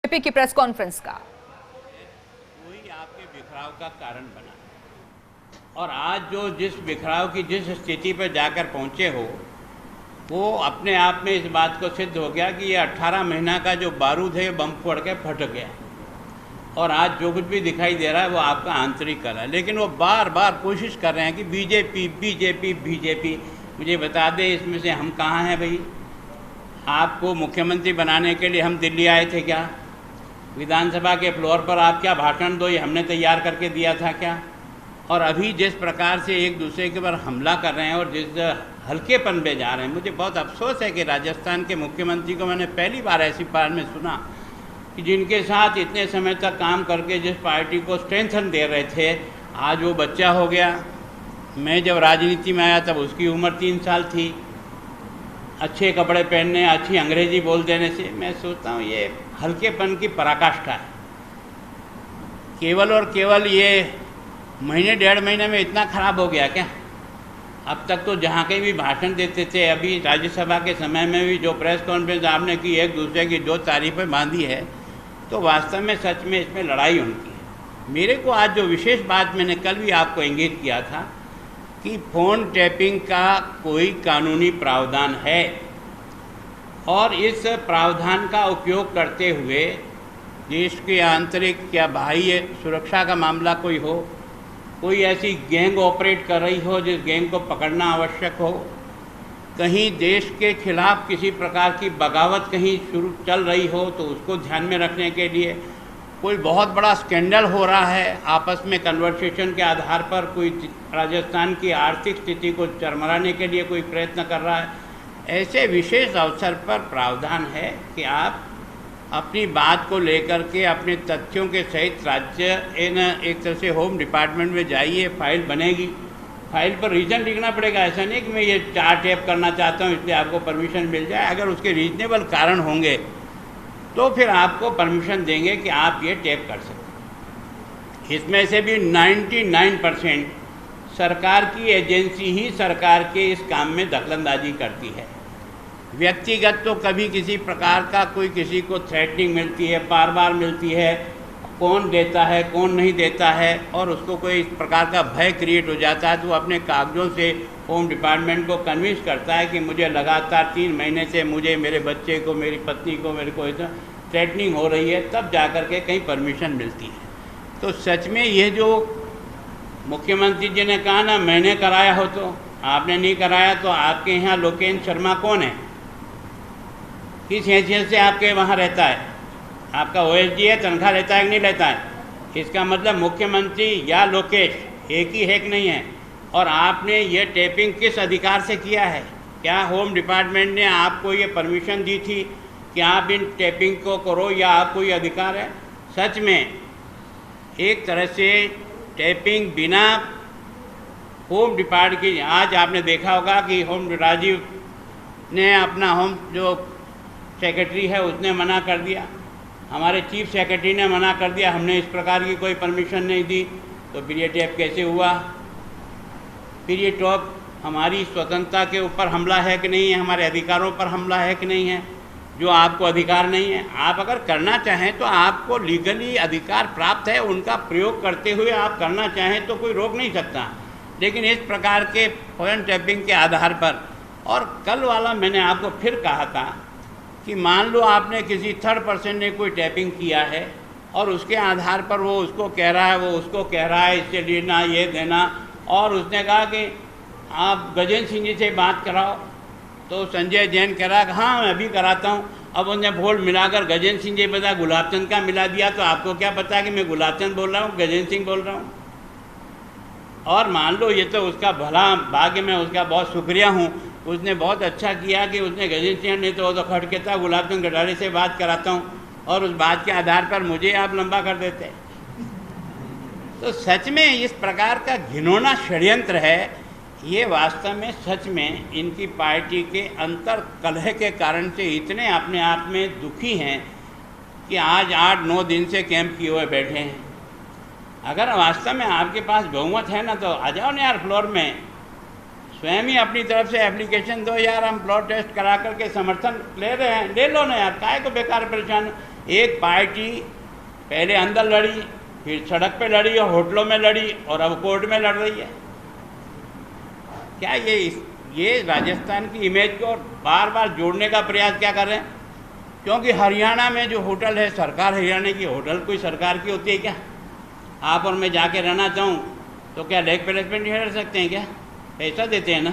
BJP की press conference का वही आपके बिखराव का कारण बना और आज जो जिस बिखराव की जिस स्थिति पर जाकर पहुंचे हो वो अपने आप में इस बात को सिद्ध हो गया कि ये 18 महीना का जो बारूद है बम फोड़ के फट गया और आज जो कुछ भी दिखाई दे रहा है वो आपका आंतरिक कला है। लेकिन वो बार बार कोशिश कर रहे हैं कि बीजेपी बीजेपी बीजेपी। मुझे बता दें इसमें से हम कहाँ हैं भाई? आपको मुख्यमंत्री बनाने के लिए हम दिल्ली आए थे क्या? विधानसभा के फ्लोर पर आप क्या भाषण दो ये हमने तैयार करके दिया था क्या? और अभी जिस प्रकार से एक दूसरे के ऊपर हमला कर रहे हैं और जिस हल्केपन पे जा रहे हैं, मुझे बहुत अफसोस है कि राजस्थान के मुख्यमंत्री को मैंने पहली बार ऐसी बार में सुना कि जिनके साथ इतने समय तक काम करके जिस पार्टी को स्ट्रेंथन दे रहे थे, आज वो बच्चा हो गया। मैं जब राजनीति में आया तब उसकी उम्र 3 साल थी। अच्छे कपड़े पहनने, अच्छी अंग्रेजी बोल देने से मैं सोचता हूँ ये हल्केपन की पराकाष्ठा है। केवल और केवल ये महीने 1.5 महीने में इतना खराब हो गया क्या? अब तक तो जहाँ कहीं भी भाषण देते थे, अभी राज्यसभा के समय में भी जो प्रेस कॉन्फ्रेंस आपने की, एक दूसरे की जो तारीफें बांधी है, तो वास्तव में सच में इसमें लड़ाई उनकी है। मेरे को आज जो विशेष बात मैंने कल भी आपको इंगित किया था कि फ़ोन टैपिंग का कोई कानूनी प्रावधान है और इस प्रावधान का उपयोग करते हुए देश के आंतरिक या बाह्य सुरक्षा का मामला कोई हो, कोई ऐसी गैंग ऑपरेट कर रही हो जिस गैंग को पकड़ना आवश्यक हो, कहीं देश के खिलाफ किसी प्रकार की बगावत कहीं शुरू चल रही हो तो उसको ध्यान में रखने के लिए, कोई बहुत बड़ा स्कैंडल हो रहा है आपस में कन्वर्सेशन के आधार पर, कोई राजस्थान की आर्थिक स्थिति को चरमराने के लिए कोई प्रयत्न कर रहा है, ऐसे विशेष अवसर पर प्रावधान है कि आप अपनी बात को लेकर के अपने तथ्यों के सहित राज्य एक तरह से होम डिपार्टमेंट में जाइए, फाइल बनेगी, फाइल पर रीज़न लिखना पड़ेगा। ऐसा नहीं कि मैं ये 4 टैप करना चाहता हूँ इसलिए आपको परमिशन मिल जाए। अगर उसके रीजनेबल कारण होंगे तो फिर आपको परमिशन देंगे कि आप ये टैप कर सकते। इसमें से भी 99% सरकार की एजेंसी ही सरकार के इस काम में दखलंदाजी करती है। व्यक्तिगत तो कभी किसी प्रकार का कोई किसी को थ्रेटनिंग मिलती है, बार बार मिलती है, कौन देता है कौन नहीं देता है, और उसको कोई इस प्रकार का भय क्रिएट हो जाता है तो वो अपने कागज़ों से होम डिपार्टमेंट को कन्विंस करता है कि मुझे लगातार 3 महीने से मुझे, मेरे बच्चे को, मेरी पत्नी को, मेरे को इतना थ्रेटनिंग हो रही है, तब जा कर के कहीं परमिशन मिलती है। तो सच में ये जो मुख्यमंत्री जी ने कहा ना मैंने कराया हो, तो आपने नहीं कराया तो आपके यहाँ लोकेश शर्मा कौन है? किस हैसियत से आपके वहाँ रहता है? आपका ओएसडी है, तनख्वाह लेता है कि नहीं लेता है? इसका मतलब मुख्यमंत्री या लोकेश एक ही है कि नहीं है? और आपने ये टैपिंग किस अधिकार से किया है? क्या होम डिपार्टमेंट ने आपको ये परमिशन दी थी कि आप इन टैपिंग को करो, या आपको ये अधिकार है? सच में एक तरह से टैपिंग बिना होम डिपार्टमेंट की, आज आपने देखा होगा कि राजीव ने अपना होम जो सेक्रेटरी है उसने मना कर दिया, हमारे चीफ सेक्रेटरी ने मना कर दिया, हमने इस प्रकार की कोई परमिशन नहीं दी, तो फिर ये टैप कैसे हुआ? फिर ये टॉप हमारी स्वतंत्रता के ऊपर हमला है कि नहीं है? हमारे अधिकारों पर हमला है कि नहीं है? जो आपको अधिकार नहीं है, आप अगर करना चाहें तो आपको लीगली अधिकार प्राप्त है, उनका प्रयोग करते हुए आप करना चाहें तो कोई रोक नहीं सकता। लेकिन इस प्रकार के फ़ोन टैपिंग के आधार पर, और कल वाला मैंने आपको फिर कहा था कि मान लो आपने किसी थर्ड पर्सन ने कोई टैपिंग किया है और उसके आधार पर वो उसको कह रहा है, वो उसको कह रहा है इससे लेना ये देना, और उसने कहा कि आप गजेंद्र सिंह जी से बात कराओ, तो संजय जैन कह रहा है हाँ मैं अभी कराता हूँ। अब उन्हें वोट मिलाकर गजेंद्र सिंह जी बता गुलाबचंद का मिला दिया, तो आपको क्या पता कि मैं गुलाबचंद बोल रहा हूँ, गजेंद्र सिंह बोल रहा हूँ? और मान लो ये तो उसका भला भाग्य, मैं उसका बहुत शुक्रिया हूँ, उसने बहुत अच्छा किया कि उसने गजेंद्र सिंह ने तो खट के था गुलाबचंद कटारे से बात कराता हूँ, और उस बात के आधार पर मुझे आप लंबा कर देते। तो सच में इस प्रकार का घिनौना षड्यंत्र है। ये वास्तव में सच में इनकी पार्टी के अंतर कलह के कारण से इतने अपने आप में दुखी हैं कि आज 8-9 दिन से कैंप किए हुए बैठे हैं। अगर वास्तव में आपके पास बहुमत है ना तो आ जाओ ना यार फ्लोर में, स्वयं ही अपनी तरफ से एप्लीकेशन दो यार, हम फ्लोर टेस्ट करा करके समर्थन ले रहे हैं, ले लो ना यार, काहे को बेकार परेशान। एक पार्टी पहले अंदर लड़ी, फिर सड़क पे लड़ी और होटलों में लड़ी और अब कोर्ट में लड़ रही है। क्या ये राजस्थान की इमेज को बार बार जोड़ने का प्रयास क्या कर रहे हैं? क्योंकि हरियाणा में जो होटल है, सरकार हरियाणा की, होटल कोई सरकार की होती है क्या? आप और मैं जाके रहना चाहूँ तो क्या लेक पैलेस में ठहर सकते हैं क्या? पैसा देते हैं ना,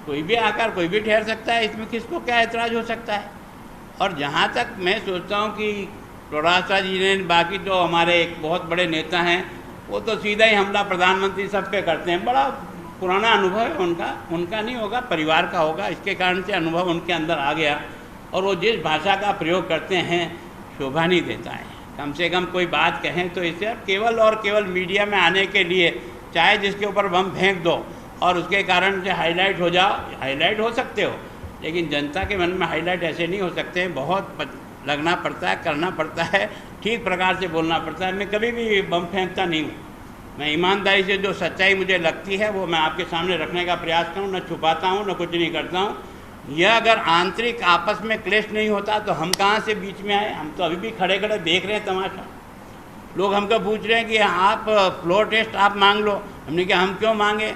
कोई भी आकर कोई भी ठहर सकता है, इसमें किसको क्या ऐतराज़ हो सकता है? और जहाँ तक मैं सोचता हूँ कि चौरासा जी ने, बाकी तो हमारे एक बहुत बड़े नेता हैं, वो तो सीधा ही हमला प्रधानमंत्री सब पे करते हैं। बड़ा पुराना अनुभव है उनका नहीं होगा, परिवार का होगा, इसके कारण से अनुभव उनके अंदर आ गया और वो जिस भाषा का प्रयोग करते हैं शोभा नहीं देता है। कम से कम कोई बात कहें तो इसे केवल और केवल मीडिया में आने के लिए, चाहे जिसके ऊपर बम फेंक दो और उसके कारण से हाईलाइट हो जाओ, हाईलाइट हो सकते हो, लेकिन जनता के मन में हाईलाइट ऐसे नहीं हो सकते हैं। बहुत लगना पड़ता है, करना पड़ता है, ठीक प्रकार से बोलना पड़ता है। मैं कभी भी बम फेंकता नहीं हूँ, मैं ईमानदारी से जो सच्चाई मुझे लगती है वो मैं आपके सामने रखने का प्रयास करूँ, न छुपाता हूँ न कुछ नहीं करता हूँ। यह अगर आंतरिक आपस में क्लेश नहीं होता तो हम कहाँ से बीच में आए? हम तो अभी भी खड़े खड़े देख रहे हैं तमाशा। लोग हमको पूछ रहे हैं कि आप फ्लोर टेस्ट आप मांग लो। हमने कहा हम क्यों मांगे?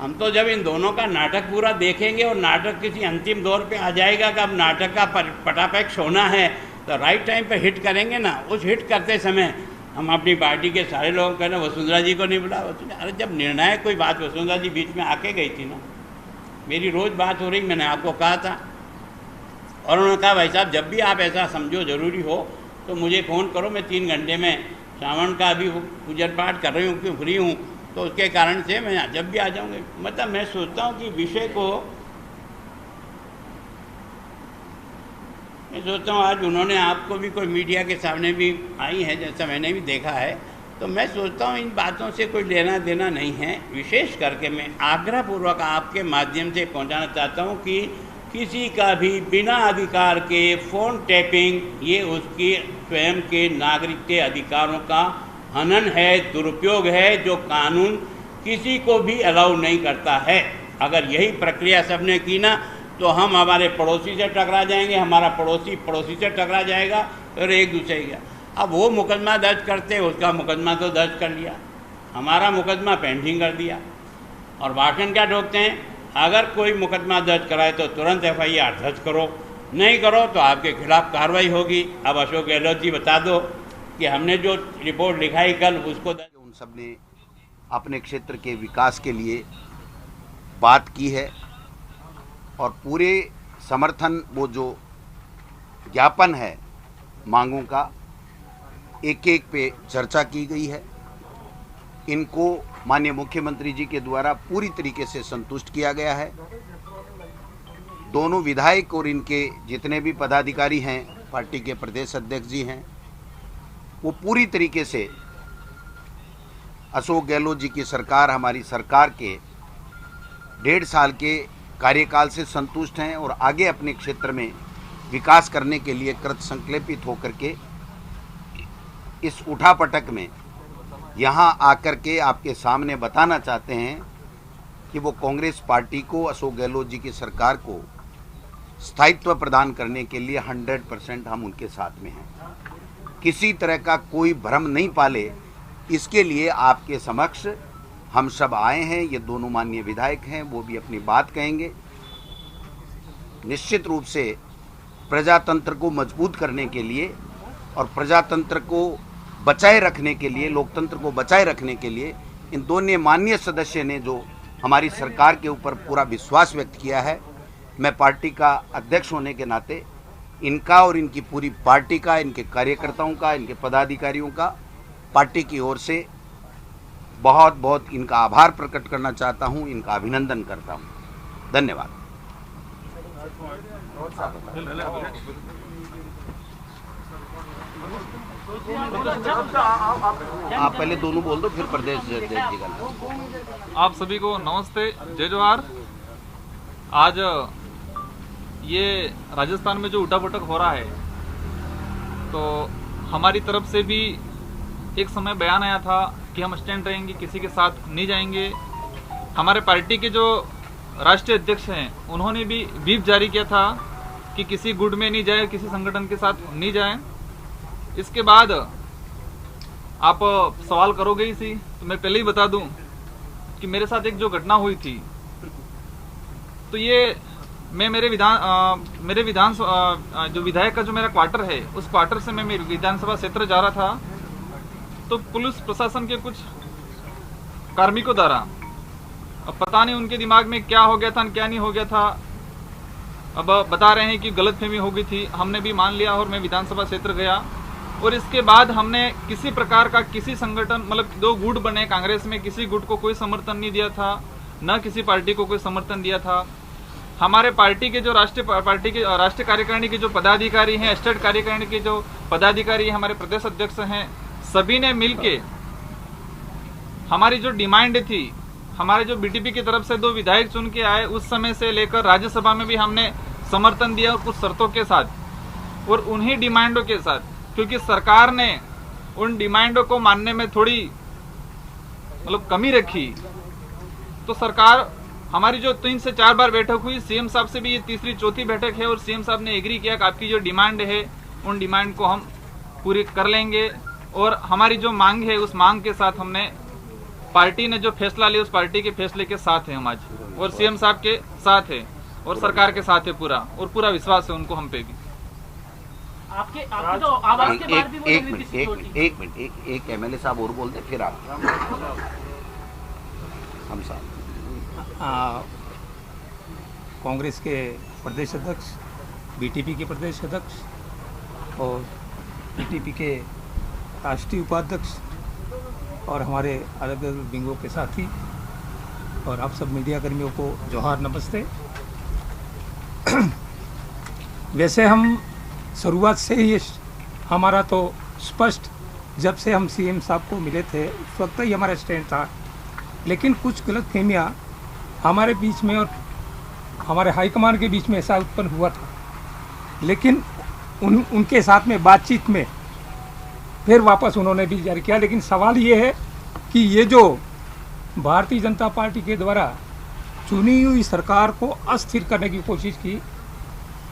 हम तो जब इन दोनों का नाटक पूरा देखेंगे और नाटक किसी अंतिम दौर पे आ जाएगा कि अब नाटक का पटापैक्ष होना है तो राइट टाइम पे हिट करेंगे ना। उस हिट करते समय हम अपनी पार्टी के सारे लोगों कहना वसुंधरा जी को नहीं बुला। अरे जब निर्णायक कोई बात वसुंधरा जी बीच में आके गई थी ना, मेरी रोज़ बात हो रही, मैंने आपको कहा था और उन्होंने कहा भाई साहब जब भी आप ऐसा समझो ज़रूरी हो तो मुझे फ़ोन करो, मैं 3 घंटे में श्रावण का अभी पूजन पाठ कर रही हूँ, क्यों फ्री हूँ, तो उसके कारण से मैं जब भी आ जाऊँगी। मतलब मैं सोचता हूँ कि विषय को, मैं सोचता हूँ आज उन्होंने आपको भी कोई मीडिया के सामने भी आई है, जैसा मैंने भी देखा है, तो मैं सोचता हूँ इन बातों से कोई लेना देना नहीं है। विशेष करके मैं आग्रहपूर्वक आपके माध्यम से पहुँचाना चाहता हूँ कि किसी का भी बिना अधिकार के फ़ोन टैपिंग, ये उसकी स्वयं के नागरिक के अधिकारों का हनन है, दुरुपयोग है, जो कानून किसी को भी अलाउ नहीं करता है। अगर यही प्रक्रिया सबने की ना तो हम हमारे पड़ोसी से टकरा जाएंगे, हमारा पड़ोसी से टकरा जाएगा और एक दूसरे का। अब वो मुकदमा दर्ज करते, उसका मुकदमा तो दर्ज कर लिया, हमारा मुकदमा पेंडिंग कर दिया और भाषण क्या ठोकते हैं, अगर कोई मुकदमा दर्ज कराए तो तुरंत FIR दर्ज करो, नहीं करो तो आपके खिलाफ कार्रवाई होगी। अब अशोक गहलोत जी बता दो कि हमने जो रिपोर्ट लिखाई कल उसको उन सब ने अपने क्षेत्र के विकास के लिए बात की है और पूरे समर्थन, वो जो ज्ञापन है मांगों का, एक एक पे चर्चा की गई है। इनको माननीय मुख्यमंत्री जी के द्वारा पूरी तरीके से संतुष्ट किया गया है। दोनों विधायक और इनके जितने भी पदाधिकारी हैं, पार्टी के प्रदेश अध्यक्ष जी हैं, वो पूरी तरीके से अशोक गहलोत जी की सरकार, हमारी सरकार के 1.5 साल के कार्यकाल से संतुष्ट हैं और आगे अपने क्षेत्र में विकास करने के लिए कृत संकल्पित होकर के इस उठापटक में यहाँ आकर के आपके सामने बताना चाहते हैं कि वो कांग्रेस पार्टी को, अशोक गहलोत जी की सरकार को स्थायित्व प्रदान करने के लिए 100% हम उनके साथ में हैं। किसी तरह का कोई भ्रम नहीं पाले, इसके लिए आपके समक्ष हम सब आए हैं। ये दोनों माननीय विधायक हैं, वो भी अपनी बात कहेंगे। निश्चित रूप से प्रजातंत्र को मजबूत करने के लिए और प्रजातंत्र को बचाए रखने के लिए, लोकतंत्र को बचाए रखने के लिए इन दोनों माननीय सदस्य ने जो हमारी सरकार के ऊपर पूरा विश्वास व्यक्त किया है, मैं पार्टी का अध्यक्ष होने के नाते इनका और इनकी पूरी पार्टी का, इनके कार्यकर्ताओं का, इनके पदाधिकारियों का पार्टी की ओर से बहुत बहुत इनका आभार प्रकट करना चाहता हूं, इनका अभिनंदन करता हूं। धन्यवाद। आप पहले दोनों बोल दो, फिर प्रदेश अध्यक्ष जी का। आप सभी को नमस्ते, जय जोहार। आज ये राजस्थान में जो उठापटक हो रहा है, तो हमारी तरफ से भी एक समय बयान आया था कि हम स्टैंड रहेंगे, किसी के साथ नहीं जाएंगे। हमारे पार्टी के जो राष्ट्रीय अध्यक्ष हैं, उन्होंने भी व्हीप जारी किया था कि किसी गुट में नहीं जाए, किसी संगठन के साथ नहीं जाए। इसके बाद आप सवाल करोगे ही सी, तो मैं पहले ही बता दूं कि मेरे साथ एक जो घटना हुई थी, तो ये मैं मेरे जो विधायक का जो मेरा क्वार्टर है, उस क्वार्टर से मैं मेरे विधानसभा क्षेत्र जा रहा था, तो पुलिस प्रशासन के कुछ कार्मिकों द्वारा, अब पता नहीं उनके दिमाग में क्या हो गया था, क्या नहीं हो गया था, अब बता रहे हैं कि गलतफहमी हो गई थी। हमने भी मान लिया और मैं विधानसभा क्षेत्र गया, और इसके बाद हमने किसी प्रकार का किसी संगठन, मतलब 2 गुट बने कांग्रेस में, किसी गुट को कोई समर्थन नहीं दिया था, न किसी पार्टी को कोई समर्थन दिया था। हमारे पार्टी के जो राष्ट्रीय कार्यकारिणी के जो पदाधिकारी हैं, स्टेट कार्यकारिणी के जो पदाधिकारी, हमारे प्रदेश अध्यक्ष हैं, सभी ने मिलके हमारी जो डिमांड थी, हमारे जो बीटीपी की तरफ से 2 विधायक चुन के आए, उस समय से लेकर राज्यसभा में भी हमने समर्थन दिया कुछ शर्तों के साथ और उन्हीं डिमांडों के साथ, क्योंकि सरकार ने उन डिमांडों को मानने में थोड़ी मतलब कमी रखी। तो सरकार, हमारी जो 3 से 4 बार बैठक हुई, सीएम साहब से भी ये तीसरी चौथी बैठक है, और सीएम साहब ने एग्री किया कि आपकी जो डिमांड है उन डिमांड को हम पूरी कर लेंगे, और हमारी जो मांग है उस मांग के साथ हमने, पार्टी ने जो फैसला लिया उस पार्टी के फैसले के साथ है हम आज, और सीएम साहब के साथ है और सरकार के साथ है पूरा, और पूरा विश्वास है उनको हम पे भी। आपके तो आवाज के बाद भी वो एक मिनट, एक एमएलए साहब और बोलते, फिर आप हम साहब। कांग्रेस के प्रदेश अध्यक्ष, बीटीपी के प्रदेश अध्यक्ष और बीटीपी के राष्ट्रीय उपाध्यक्ष और हमारे अलग अलग विंगों के साथी और आप सब मीडिया कर्मियों को जोहार, नमस्ते। वैसे हम शुरुआत से ही हमारा तो स्पष्ट, जब से हम सीएम साहब को मिले थे उस वक्त ही हमारा स्टैंड था, लेकिन कुछ गलतफहमियां हमारे बीच में और हमारे हाईकमान के बीच में ऐसा उत्पन्न हुआ था, लेकिन उनके साथ में बातचीत में फिर वापस उन्होंने भी जारी किया। लेकिन सवाल ये है कि ये जो भारतीय जनता पार्टी के द्वारा चुनी हुई सरकार को अस्थिर करने की कोशिश की,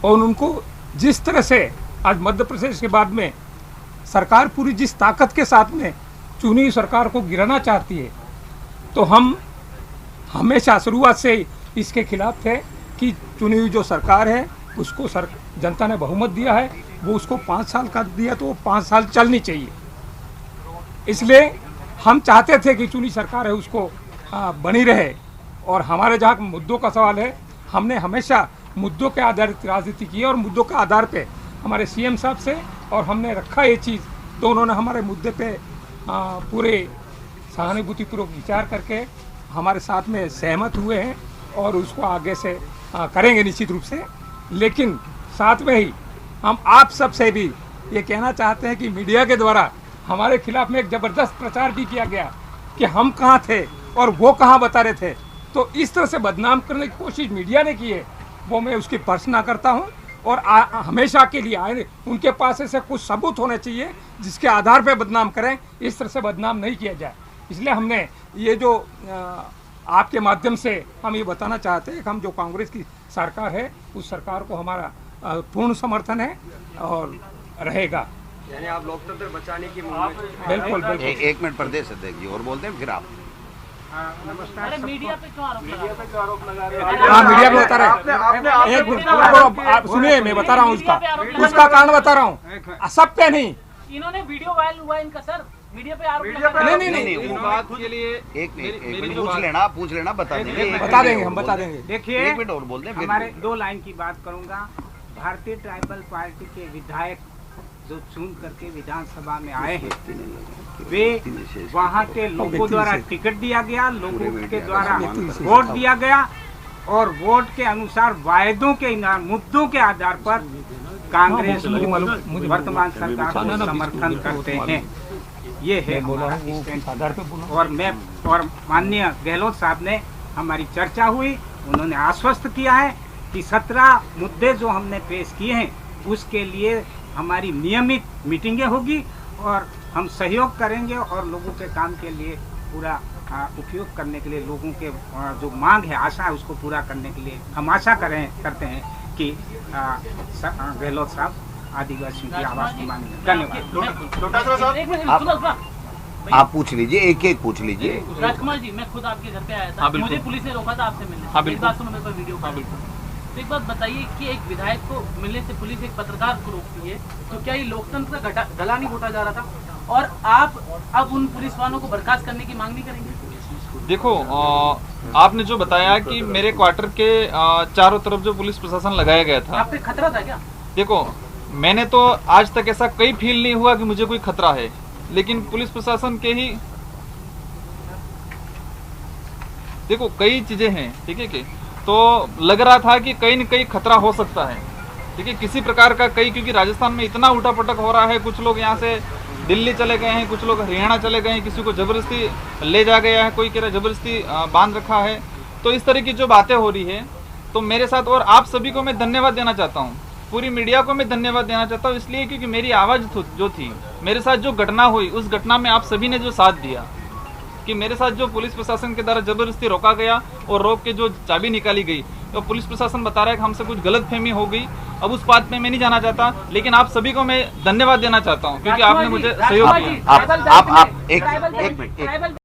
और उनको जिस तरह से आज मध्य प्रदेश के बाद में सरकार पूरी जिस ताकत के साथ में चुनी हुई सरकार को गिराना चाहती है, तो हम हमेशा शुरुआत से इसके खिलाफ थे कि चुनी हुई जो सरकार है उसको जनता ने बहुमत दिया है, वो उसको 5 साल का दिया तो वो 5 साल चलनी चाहिए। इसलिए हम चाहते थे कि चुनी सरकार है उसको बनी रहे, और हमारे जहाँ मुद्दों का सवाल है, हमने हमेशा मुद्दों के आधारित राजनीति की और मुद्दों के आधार पे हमारे सीएम साहब से और हमने रखा ये चीज़, तो उन्होंने हमारे मुद्दे पे पूरे सहानुभूतिपूर्वक विचार करके हमारे साथ में सहमत हुए हैं और उसको आगे से करेंगे निश्चित रूप से। लेकिन साथ में ही हम आप सब से भी ये कहना चाहते हैं कि मीडिया के द्वारा हमारे खिलाफ में एक ज़बरदस्त प्रचार भी किया गया कि हम कहाँ थे और वो कहाँ बता रहे थे, तो इस तरह से बदनाम करने की कोशिश मीडिया ने की है, वो मैं उसकी भर्त्सना करता हूँ। और हमेशा के लिए आए उनके पास ऐसे कुछ सबूत होने चाहिए जिसके आधार पर बदनाम करें, इस तरह से बदनाम नहीं किया जाए। इसलिए हमने ये जो आपके माध्यम से हम ये बताना चाहते हैं कि हम जो कांग्रेस की सरकार है उस सरकार को हमारा पूर्ण समर्थन है और रहेगा। यानी आप लोकतंत्र बचाने की बिल्कुल बिल्कुल। एक मिनट, प्रदेश अध्यक्ष जी और बोलते हैं, फिर आप। अरे मीडिया पे क्यों आरोप लगा रहे हाँ, मीडिया पे बता रहे हैं। एक मिनट आप सुनिए, मैं बता रहा हूँ उसका कारण बता रहा हूँ, सब पे नहीं। इन्होंने वीडियो वायरल हुआ इनका, सर मीडिया पे आरोप लगा रहे हैं। नहीं, वो बात के लिए एक मिनट पूछ लेना, बता देंगे, हम बता देंगे। देखिए, एक मिनट और बोलते हैं, हमारे 2 लाइन की बात करूंगा। भारतीय ट्राइबल पार्टी के विधायक जो चुन करके विधानसभा में आए हैं, वे वहाँ के लोगों द्वारा टिकट दिया गया, लोगों के द्वारा वोट दिया गया, और वोट के अनुसार वायदों के मुद्दों के आधार पर कांग्रेस वर्तमान सरकार को समर्थन करते हैं। ये है और मैं और माननीय गहलोत साहब ने हमारी चर्चा हुई, उन्होंने आश्वस्त किया है कि 17 मुद्दे जो हमने पेश किए हैं उसके लिए हमारी नियमित मीटिंगें होगी और हम सहयोग करेंगे और लोगों के काम के लिए पूरा उपयोग करने के लिए, लोगों के जो मांग है, आशा है, उसको पूरा करने के लिए हम आशा करते हैं कि गहलोत साहब आदिवासियों की आवाज की मांग है। धन्यवाद। एक मिनट, आप- सुनो, सुनो। आप पूछ लीजिए, एक एक पूछ लीजिए। राजकुमार जी, मैं खुद आपके घर पे आया था, हाँ, बिल्कुल। मुझे पुलिस ने रोका था आपसे मिलने। हाँ, मेरी बिल्कुल। बात सुनो, मेरे पास वीडियो। हाँ बिल्कुल। तो एक बात बताइए कि एक विधायक को मिलने से पुलिस एक पत्रकार को रोकती है, तो क्या ये लोकतंत्र का गला नहीं घोटा जा रहा था? और आप अब उन पुलिस वालों को बर्खास्त करने की मांग नहीं करेंगे? देखो, आपने जो बताया कि मेरे क्वार्टर के चारों तरफ जो पुलिस प्रशासन लगाया गया था, आप पे खतरा था क्या? देखो मैंने तो आज तक ऐसा कहीं फील नहीं हुआ कि मुझे कोई खतरा है, लेकिन पुलिस प्रशासन के ही देखो कई चीजें हैं, ठीक है कि तो लग रहा था कि कहीं न कहीं खतरा हो सकता है, ठीक है, किसी प्रकार का कहीं, क्योंकि राजस्थान में इतना उठा पटक हो रहा है, कुछ लोग यहाँ से दिल्ली चले गए हैं, कुछ लोग हरियाणा चले गए हैं, किसी को जबरदस्ती ले जा गया है, कोई कह रहा है जबरदस्ती बांध रखा है। तो इस तरह की जो बातें हो रही है, तो मेरे साथ, और आप सभी को मैं धन्यवाद देना चाहता हूँ, पूरी मीडिया को मैं धन्यवाद देना चाहता हूँ, इसलिए क्योंकि मेरी आवाज़ जो थी, मेरे साथ जो घटना हुई, उस घटना में आप सभी ने जो साथ दिया, कि मेरे साथ जो पुलिस प्रशासन के द्वारा जबरदस्ती रोका गया और रोक के जो चाबी निकाली गई, तो पुलिस प्रशासन बता रहा है कि हमसे कुछ गलतफहमी हो गई। अब उस बात में मैं नहीं जाना चाहता, लेकिन आप सभी को मैं धन्यवाद देना चाहता हूँ, क्योंकि आपने मुझे सहयोग किया। आप एक मिनट, एक